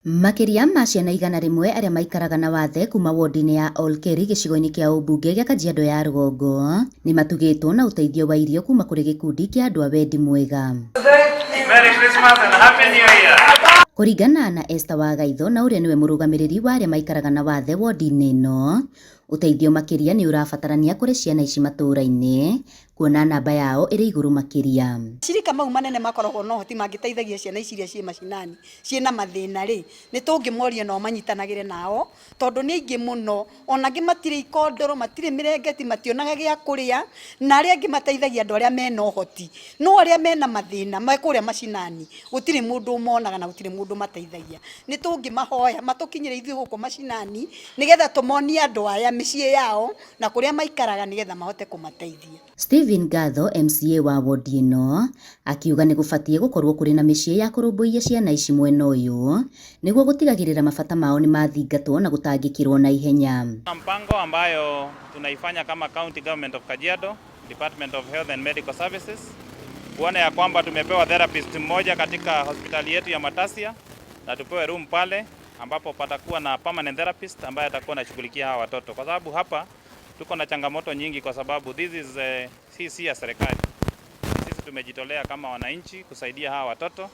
Makiria ma ciana 100 aria maikaraga na wathe kuma wodi-ini ya Olkeri gicigo-ini kia umbunge gia Kajiado ya Rugongo ni matugitwo na uteithio wa irio kuma kuri gikundi kia andu a wendi mwega. Merry Christmas and Happy New Year. Kuringana na Esther Wagaitho na uria niwe murugamiriri wa aria maikaraga na wathe wodi-ini ino, uteithio makiria ni urabatarania kuri ciana ici matura-ini kuona namba yao iri iguru makiria. Shirika mau manene makoragwo no hoti mangiteithagia ciana ici iria cie macinani ciena mathina ri ni tungimoria no manyitanagire nao tondu ni aingi muno onangi matire ikondoro matire mirengeti mationaga gia kuria na aria angi mateithagia andu aria mena uhoti no aria mena mathina makuria macinani gutire mundu monaga na gutire mundu mateithagia ni tungimahoya matukinyire ithui guku macinani nigetha tumonie andu aya micii yao na kuria maikaraga nigetha mahote kumateithia. Steven Gatho MCA wa wodi ino akiuga ni gubatie gukorwo kuri na micii ya kurumbuiya ciana ici mwena uyu niguo gutigagirira mabata mao ni mathingatwo na gutangikirwo na ihenya. Mpango ambayo tunaifanya kama County Government of Kajiado, Department of Health and Medical Services, kuona ya kwamba tumepewa therapist mmoja katika hospitali yetu ya Matasia na tupewe room pale ambapo patakuwa na permanent therapist ambaye atakuwa anashughulikia hawa watoto, kwa sababu hapa tuko na changamoto nyingi, kwa sababu this is si ya serikali. Sisi tumejitolea kama wananchi kusaidia hawa watoto,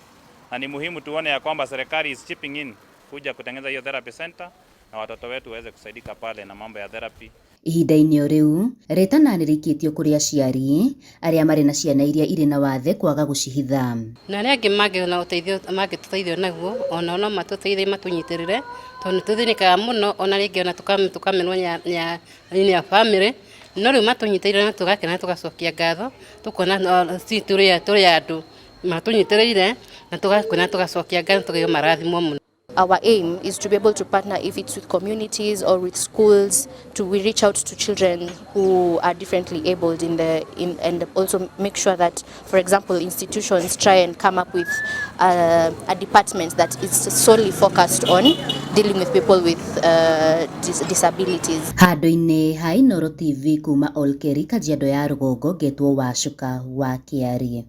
na ni muhimu tuone ya kwamba serikali is chipping in kuja kutengeneza hiyo therapy center na watoto wetu waweze kusaidika pale na mambo ya therapy. Ihinda-ini o riu retana nirikitio kuri aciari aria mari na ciana iria iri na wathe kwaga gucihitha na aria angi mangiona uteithio mangituteithio naguo ona no matuteithie matunyitirire tondu tuthinikaga muno ona ringi ona tukamenwo ya family no riu matunyitirire na tugakena tugacokia ngatho tukona si turi andu matunyitirire na tugakena tugacokia ngatho tugayo marathimo muno. Our aim is to be able to partner, if it's with communities or with schools, we reach out to children who are differently abled and also make sure that, for example, institutions try and come up with a department that is solely focused on dealing with people with disabilities. Handu-ini ha Inooro TV kuma Olkeri Kajiado ya Rugongo, Getwo Wacuka wa Kiarie.